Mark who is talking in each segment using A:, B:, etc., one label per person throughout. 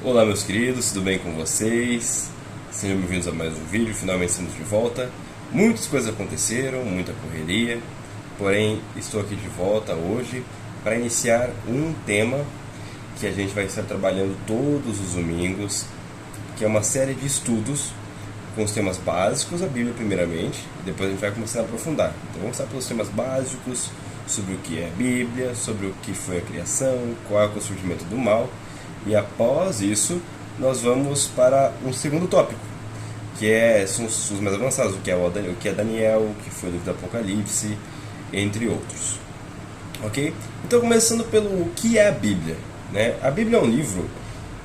A: Olá meus queridos, tudo bem com vocês? Sejam bem-vindos a mais um vídeo, finalmente estamos de volta. Muitas coisas aconteceram, muita correria, porém estou aqui de volta hoje para iniciar um tema que a gente vai estar trabalhando todos os domingos, que é uma série de estudos com os temas básicos da Bíblia primeiramente, e depois a gente vai começar a aprofundar. Então vamos começar pelos temas básicos, sobre o que é a Bíblia, sobre o que foi a criação, qual é o surgimento do mal. E após isso, nós vamos para um segundo tópico, são os mais avançados, o que é Daniel, o que foi o livro do Apocalipse, entre outros. Ok? Então, começando pelo o que é a Bíblia. Né? A Bíblia é um livro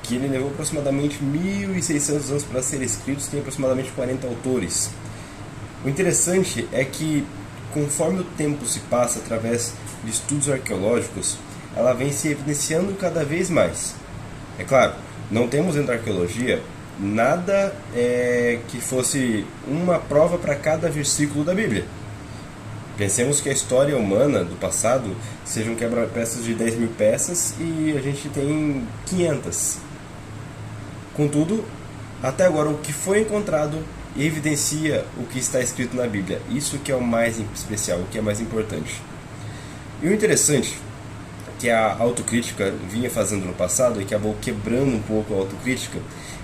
A: que ele levou aproximadamente 1.600 anos para ser escrito, tem aproximadamente 40 autores. O interessante é que, conforme o tempo se passa através de estudos arqueológicos, ela vem se evidenciando cada vez mais. É claro, não temos dentro da arqueologia nada que fosse uma prova para cada versículo da Bíblia. Pensemos que a história humana do passado sejam quebra-peças de 10.000 peças e a gente tem 500. Contudo, até agora o que foi encontrado evidencia o que está escrito na Bíblia. Isso que é o mais especial, o que é mais importante. E o interessante que a autocrítica vinha fazendo no passado e que acabou quebrando um pouco a autocrítica,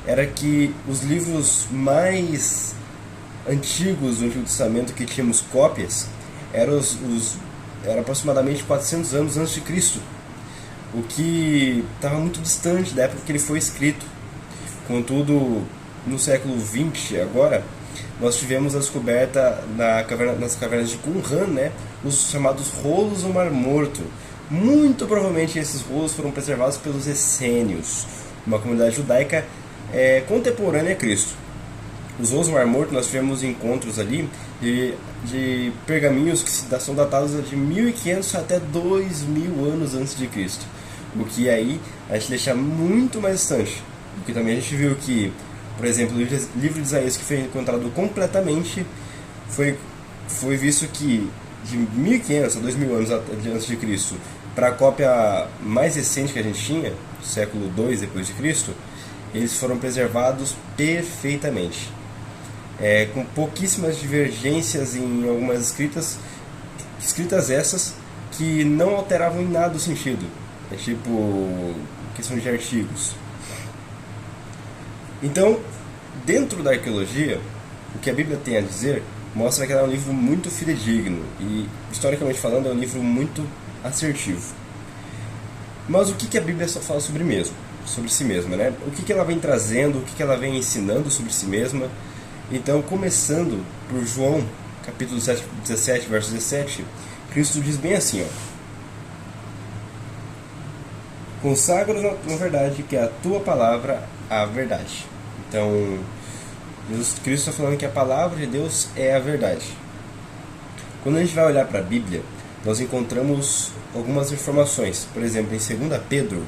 A: era que os livros mais antigos do Antigo Testamento que tínhamos cópias eram aproximadamente 400 anos antes de Cristo, o que estava muito distante da época que ele foi escrito. Contudo, no século XX, agora, nós tivemos a descoberta nas cavernas de Qumran, né, os chamados rolos do Mar Morto. Muito provavelmente esses rolos foram preservados pelos essênios, uma comunidade judaica contemporânea a Cristo. Os rolos do Mar Morto, nós tivemos encontros ali de pergaminhos que são datados de 1.500 até 2.000 anos antes de Cristo, o que aí a gente deixa muito mais distante. Porque também a gente viu que, por exemplo, o livro de Isaías, que foi encontrado completamente, foi visto que de 1.500 a 2.000 anos antes de Cristo, para a cópia mais recente que a gente tinha, século II depois de Cristo, eles foram preservados perfeitamente, com pouquíssimas divergências em algumas escritas essas que não alteravam em nada o sentido, tipo questão de artigos. Então, dentro da arqueologia, o que a Bíblia tem a dizer mostra que ela é um livro muito fidedigno e, historicamente falando, é um livro muito assertivo. Mas o que a Bíblia só fala sobre si mesma, né? O que ela vem trazendo, o que ela vem ensinando sobre si mesma. Então, começando por João, capítulo 17, verso 17, Cristo diz bem assim, ó: consagra na verdade que é a tua palavra a verdade. Então, Jesus Cristo está falando que a palavra de Deus é a verdade. Quando a gente vai olhar para a Bíblia, nós encontramos algumas informações. Por exemplo, em 2 Pedro,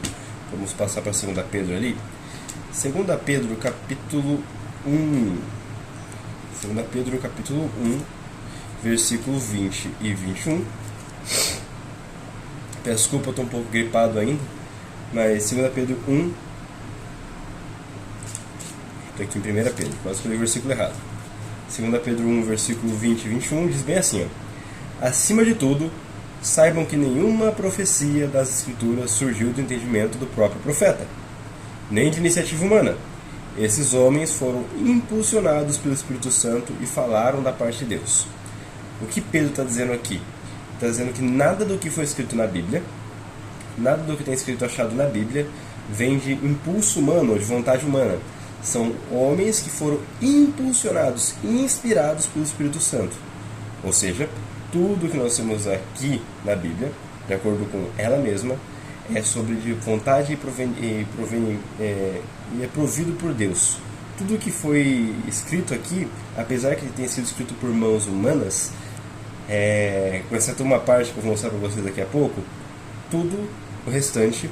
A: vamos passar para 2 Pedro ali. 2 Pedro capítulo 1. 2 Pedro capítulo 1, versículo 20 e 21. Peço desculpa, eu estou um pouco gripado ainda. Mas 2 Pedro 1, estou aqui em 1 Pedro, quase escolhi o versículo errado. 2 Pedro 1, versículo 20 e 21 diz bem assim, ó: acima de tudo, saibam que nenhuma profecia das Escrituras surgiu do entendimento do próprio profeta, nem de iniciativa humana. Esses homens foram impulsionados pelo Espírito Santo e falaram da parte de Deus. O que Pedro está dizendo aqui? Está dizendo que nada do que foi escrito na Bíblia, nada do que tem escrito achado na Bíblia, vem de impulso humano ou de vontade humana. São homens que foram impulsionados, inspirados pelo Espírito Santo. Ou seja, tudo que nós temos aqui na Bíblia, de acordo com ela mesma, é sobre de vontade e é provido por Deus. Tudo que foi escrito aqui, apesar que tenha sido escrito por mãos humanas, com exceto uma parte que eu vou mostrar para vocês daqui a pouco, tudo o restante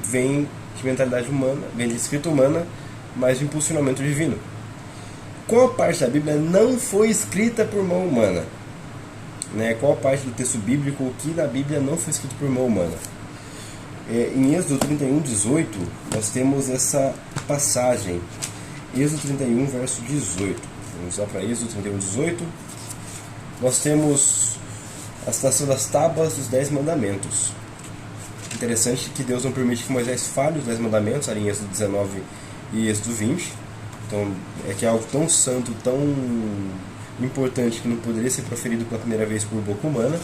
A: vem de mentalidade humana, vem de escrita humana, mas de impulsionamento divino. Qual parte da Bíblia não foi escrita por mão humana? Qual parte do texto bíblico que na Bíblia não foi escrito por mão humana? Em Êxodo 31, 18, nós temos essa passagem. Êxodo 31, verso 18. Vamos lá para Êxodo 31, 18. Nós temos a citação das tábuas dos 10 mandamentos. Interessante que Deus não permite que Moisés fale os 10 mandamentos, ali em Êxodo 19 e Êxodo 20. Então, é que é algo tão santo, tão importante, que não poderia ser proferido pela primeira vez por boca humana.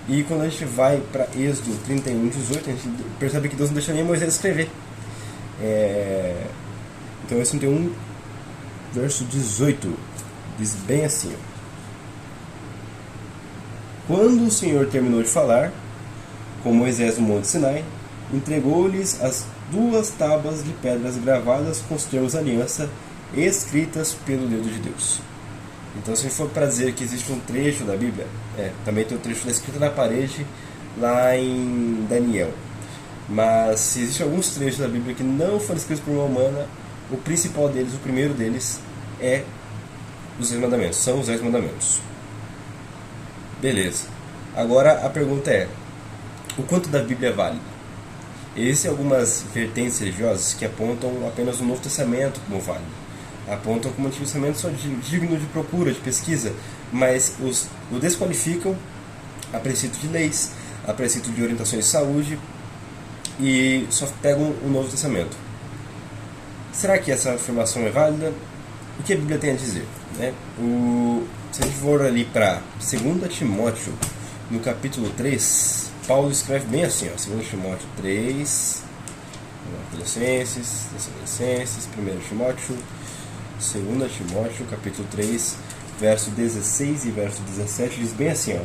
A: E quando a gente vai para Êxodo 31, 18, a gente percebe que Deus não deixa nem Moisés escrever. Então, Êxodo 31, verso 18, diz bem assim: Quando o Senhor terminou de falar com Moisés no Monte Sinai, entregou-lhes as 2 tábuas de pedras gravadas com os termos da aliança, escritas pelo dedo de Deus. Então, se for para dizer que existe um trecho da Bíblia, também tem o trecho da escrita na parede, lá em Daniel. Mas se existem alguns trechos da Bíblia que não foram escritos por uma humana, o principal deles, o primeiro deles, é os 10 mandamentos, são os 10 mandamentos. Beleza. Agora a pergunta é: o quanto da Bíblia é válida? Existem algumas vertentes religiosas que apontam apenas o Novo Testamento como válido. Apontam como o Antigo Testamento só digno de procura, de pesquisa, mas o desqualificam a preceito de leis, a preceito de orientações de saúde, e só pegam o Novo Testamento. Será que essa afirmação é válida? O que a Bíblia tem a dizer? Se a gente for ali para 2 Timóteo, no capítulo 3, Paulo escreve bem assim, 2 Timóteo 3, Tessalonicenses, 1 Timóteo, 2 Timóteo, capítulo 3, verso 16 e verso 17, diz bem assim: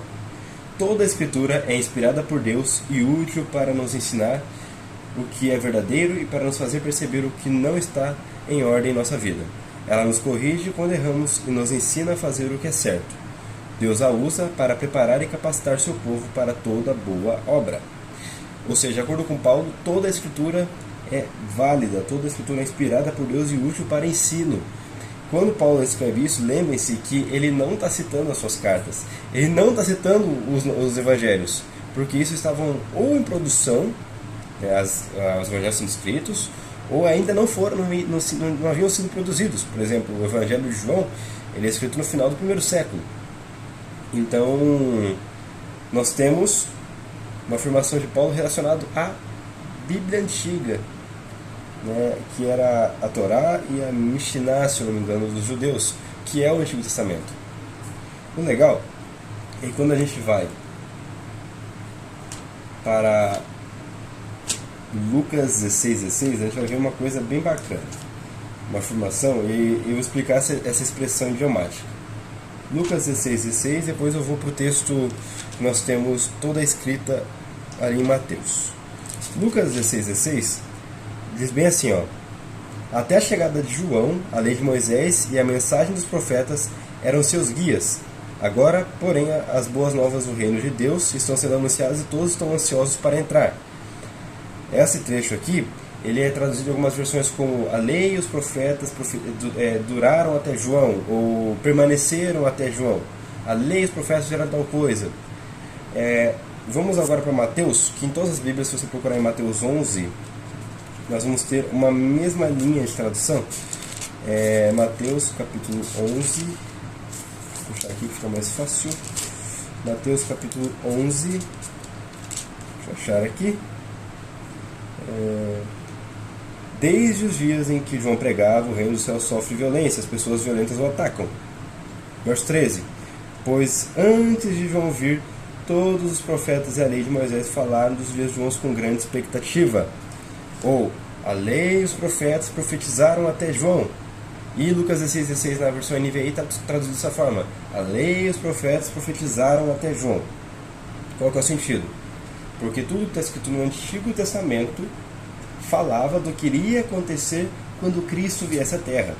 A: Toda a Escritura é inspirada por Deus e útil para nos ensinar o que é verdadeiro e para nos fazer perceber o que não está em ordem em nossa vida. Ela nos corrige quando erramos e nos ensina a fazer o que é certo. Deus a usa para preparar e capacitar seu povo para toda boa obra. Ou seja, de acordo com Paulo, toda a Escritura é válida, toda a Escritura é inspirada por Deus e útil para ensino. Quando Paulo escreve isso, lembrem-se que ele não está citando as suas cartas, ele não está citando os evangelhos, porque isso estavam ou em produção, os evangelhos sendo escritos, ou ainda não haviam sido produzidos. Por exemplo, o Evangelho de João, ele é escrito no final do 1º século. Então, nós temos uma afirmação de Paulo relacionada à Bíblia Antiga, que era a Torá e a Mishnah, se eu não me engano, dos judeus, que é o Antigo Testamento. O legal é que quando a gente vai para Lucas 16, a gente vai ver uma coisa bem bacana, uma afirmação, e eu vou explicar essa expressão idiomática. Lucas 16, depois eu vou para o texto que nós temos toda a escrita ali em Mateus. Lucas 16 diz bem assim: Até a chegada de João, a lei de Moisés e a mensagem dos profetas eram seus guias. Agora, porém, as boas novas do reino de Deus estão sendo anunciadas e todos estão ansiosos para entrar. Esse trecho aqui, ele é traduzido em algumas versões como a lei e os profetas duraram até João, ou permaneceram até João. A lei e os profetas fizeram tal coisa. Vamos agora para Mateus, que em todas as Bíblias, se você procurar em Mateus 11, nós vamos ter uma mesma linha de tradução. Mateus capítulo 11, vou puxar aqui que fica mais fácil. Mateus capítulo 11, deixa eu achar aqui. Desde os dias em que João pregava, o reino do céu sofre violência, as pessoas violentas o atacam. Verso 13: Pois antes de João vir, todos os profetas e a lei de Moisés falaram dos dias de João com grande expectativa. Ou, a lei e os profetas profetizaram até João. E Lucas 16 na versão NVI está traduzido dessa forma: a lei e os profetas profetizaram até João. Qual que é o sentido? Porque tudo que está escrito no Antigo Testamento falava do que iria acontecer quando Cristo viesse à Terra.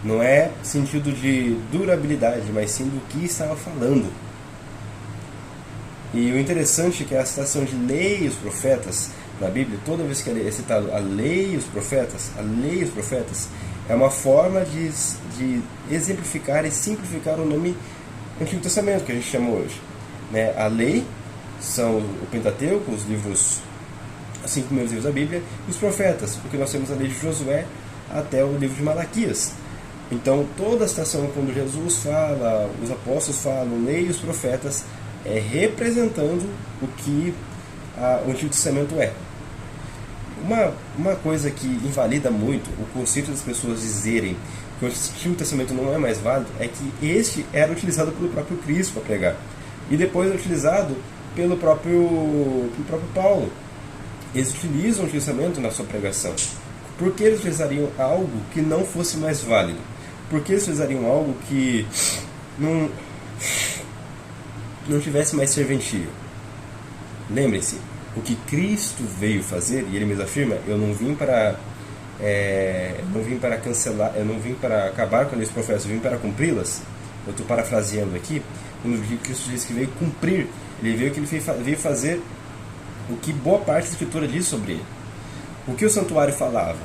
A: Não é sentido de durabilidade, mas sim do que estava falando. E o interessante é que a citação de lei e os profetas na Bíblia, toda vez que é citado a lei e os profetas, é uma forma de exemplificar e simplificar o nome Antigo Testamento, que a gente chama hoje. A lei são o Pentateuco, os livros Os 5 primeiros livros da Bíblia, e os profetas, porque nós temos a lei de Josué até o livro de Malaquias. Então, toda a citação, quando Jesus fala, os apóstolos falam, lei e os profetas, é representando o que o Antigo Testamento é. Uma coisa que invalida muito o conceito das pessoas dizerem que o Antigo Testamento não é mais válido é que este era utilizado pelo próprio Cristo para pregar. E depois é utilizado pelo próprio Paulo. Eles utilizam o Antigo Testamento na sua pregação. Por que eles utilizariam algo que não fosse mais válido? Por que eles utilizariam algo que não tivesse mais serventia? Lembrem-se, o que Cristo veio fazer, e ele mesmo afirma, eu não vim para cancelar, eu não vim para acabar com as profecias, eu vim para cumpri-las. Eu estou parafraseando aqui, quando Cristo diz que veio cumprir, ele veio fazer o que boa parte da Escritura diz sobre ele. O que o santuário falava?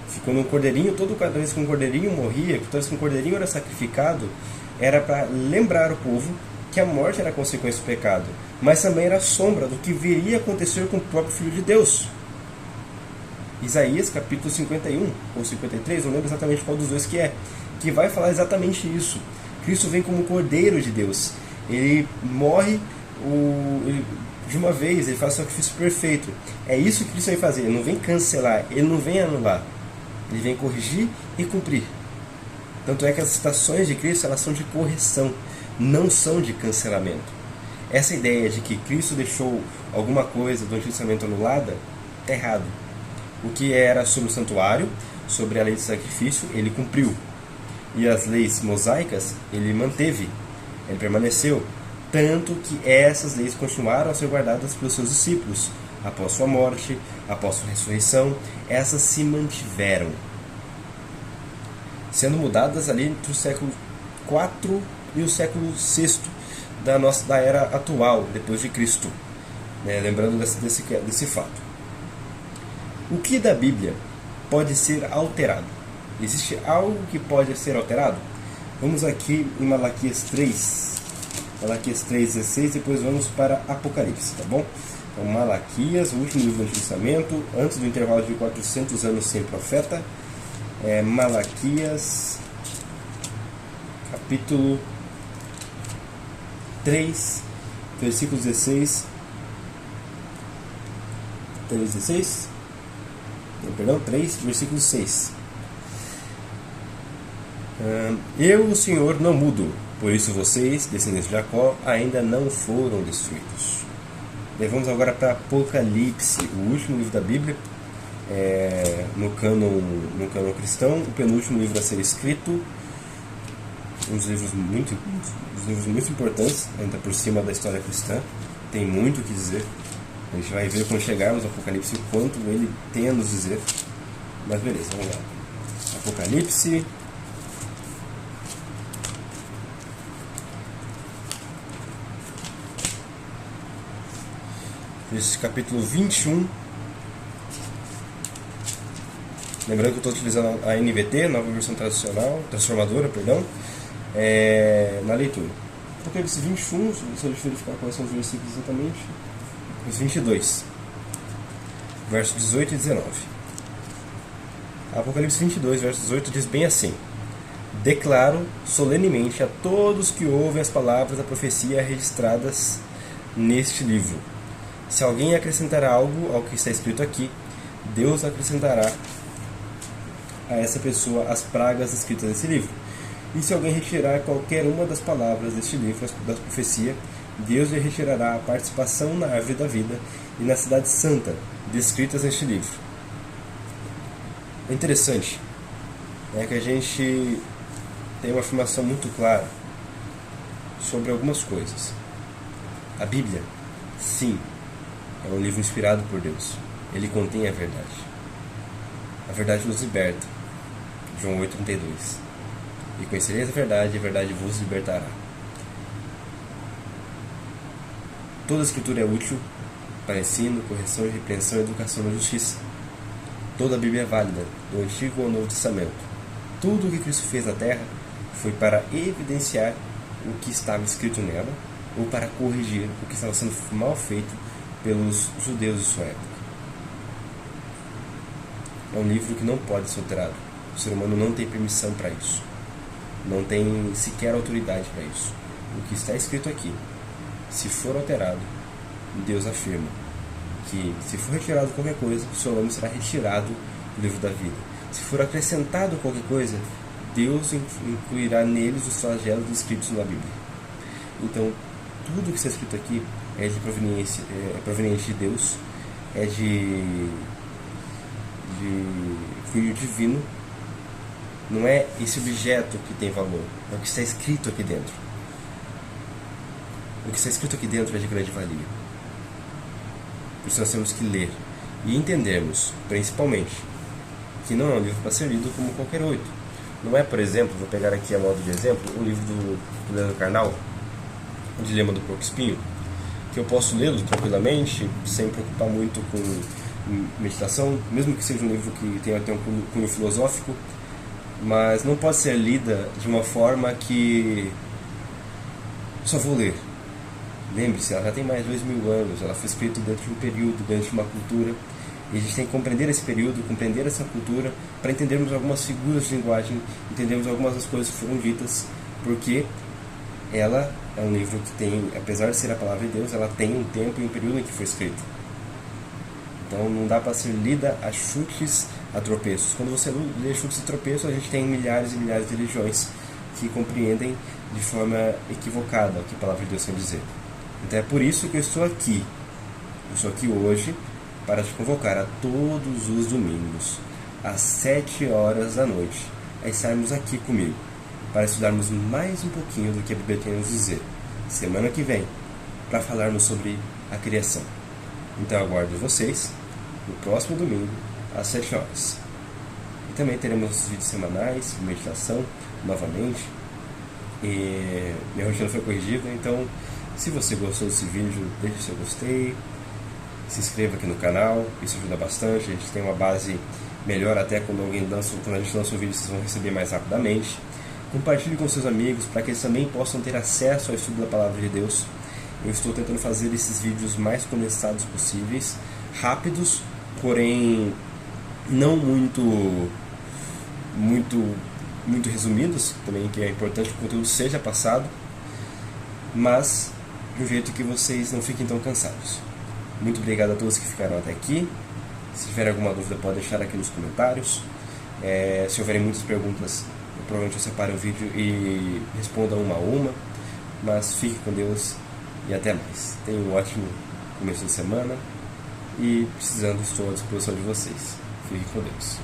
A: Ficou num cordeirinho, toda vez que um cordeirinho morria, toda vez que um cordeirinho era sacrificado, era para lembrar o povo que a morte era a consequência do pecado, mas também era a sombra do que viria a acontecer com o próprio Filho de Deus. Isaías capítulo 51 ou 53, não lembro exatamente qual dos dois que vai falar exatamente isso. Cristo vem como Cordeiro de Deus. Ele morre de uma vez, ele faz o sacrifício perfeito. É isso que Cristo vem fazer. Ele não vem cancelar, ele não vem anular. Ele vem corrigir e cumprir. Tanto é que as citações de Cristo, elas são de correção, não são de cancelamento. Essa ideia de que Cristo deixou alguma coisa do Antigo Testamento anulada, está errado. O que era sobre o santuário, sobre a lei de sacrifício, ele cumpriu. E as leis mosaicas, ele manteve, ele permaneceu. Tanto que essas leis continuaram a ser guardadas pelos seus discípulos. Após sua morte, após sua ressurreição, essas se mantiveram, sendo mudadas ali entre o século IV e o século VI da era atual, depois de Cristo. Lembrando desse fato. O que da Bíblia pode ser alterado? Existe algo que pode ser alterado? Vamos aqui em Malaquias 3. Malaquias 3,16, depois vamos para Apocalipse, tá bom? Então, Malaquias, o último livro do Antigo Testamento, antes do intervalo de 400 anos sem profeta. Malaquias, capítulo 3, versículo 16. 3, versículo 6. Eu, o Senhor, não mudo, por isso vocês, descendentes de Jacó, ainda não foram destruídos. Vamos agora para Apocalipse, o último livro da Bíblia, no cânon cristão, o penúltimo livro a ser escrito, um dos livros muito importantes, ainda por cima da história cristã, tem muito o que dizer. A gente vai ver quando chegarmos ao Apocalipse o quanto ele tem a nos dizer. Mas beleza, vamos lá. Apocalipse. Esse capítulo 21. Lembrando que eu estou utilizando a NVT, nova versão transformadora, na leitura. Apocalipse 21, se eu verificar quais são os versículos exatamente. Os 22, versos 18 e 19. Apocalipse 22, verso 18 diz bem assim: declaro solenemente a todos que ouvem as palavras da profecia registradas neste livro. Se alguém acrescentar algo ao que está escrito aqui, Deus acrescentará a essa pessoa as pragas escritas nesse livro. E se alguém retirar qualquer uma das palavras deste livro, da profecia, Deus lhe retirará a participação na árvore da vida e na cidade santa, descritas neste livro. É interessante que a gente tem uma afirmação muito clara sobre algumas coisas. A Bíblia, sim, é um livro inspirado por Deus. Ele contém a verdade. A verdade nos liberta. João 8,32. E conhecereis a verdade vos libertará. Toda a Escritura é útil para ensino, correção, repreensão e educação na justiça. Toda a Bíblia é válida, do Antigo ao Novo Testamento. Tudo o que Cristo fez na terra foi para evidenciar o que estava escrito nela ou para corrigir o que estava sendo mal feito pelos judeus de sua época. é um livro que não pode ser alterado. O ser humano não tem permissão para isso. Não tem sequer autoridade para isso. O que está escrito aqui, se for alterado, Deus afirma que se for retirado qualquer coisa, o seu nome será retirado do livro da vida. Se for acrescentado qualquer coisa, Deus incluirá neles os flagelos descritos na Bíblia. Então, tudo que está escrito aqui é proveniente de Deus, é de cunho divino. Não é esse objeto que tem valor, é o que está escrito aqui dentro. O que está escrito aqui dentro é de grande valia. Por isso nós temos que ler e entendermos, principalmente, que não é um livro para ser lido como qualquer outro. Não é, por exemplo, vou pegar aqui a modo de exemplo, o livro do Leandro Carnal, O Dilema do Porco Espinho, que eu posso lê-lo tranquilamente, sem preocupar muito com meditação, mesmo que seja um livro que tenha até um cunho filosófico, mas não pode ser lida de uma forma que só vou ler. Lembre-se, ela já tem mais de 2000 anos, ela foi escrita dentro de um período, dentro de uma cultura, e a gente tem que compreender esse período, compreender essa cultura, para entendermos algumas figuras de linguagem, entendermos algumas das coisas que foram ditas, porque ela é um livro que tem, apesar de ser a palavra de Deus, ela tem um tempo e um período em que foi escrita. Então não dá para ser lida a chutes, a tropeços. Quando você lê chutes e tropeços, a gente tem milhares e milhares de religiões que compreendem de forma equivocada o que a palavra de Deus quer dizer. Então é por isso que eu estou aqui. Eu estou aqui hoje para te convocar a todos os domingos, às 7 horas da noite, a estarmos aqui comigo, para estudarmos mais um pouquinho do que a Bíblia tem a nos dizer, semana que vem, para falarmos sobre a criação. Então eu aguardo vocês no próximo domingo, às 7 horas. E também teremos os vídeos semanais, meditação, novamente. E minha rotina foi corrigida, então se você gostou desse vídeo, deixe seu gostei, se inscreva aqui no canal, isso ajuda bastante. A gente tem uma base melhor até quando a gente lança um vídeo, vocês vão receber mais rapidamente. Compartilhe com seus amigos para que eles também possam ter acesso ao estudo da Palavra de Deus. Eu estou tentando fazer esses vídeos mais condensados possíveis, rápidos, porém não muito resumidos, também que é importante que o conteúdo seja passado, mas de um jeito que vocês não fiquem tão cansados. Muito obrigado a todos que ficaram até aqui. Se tiver alguma dúvida, pode deixar aqui nos comentários. Se houverem muitas perguntas, provavelmente eu separo o vídeo e responda uma a uma. Mas fique com Deus e até mais. Tenha um ótimo começo de semana e, precisando, estou à disposição de vocês. Fique com Deus.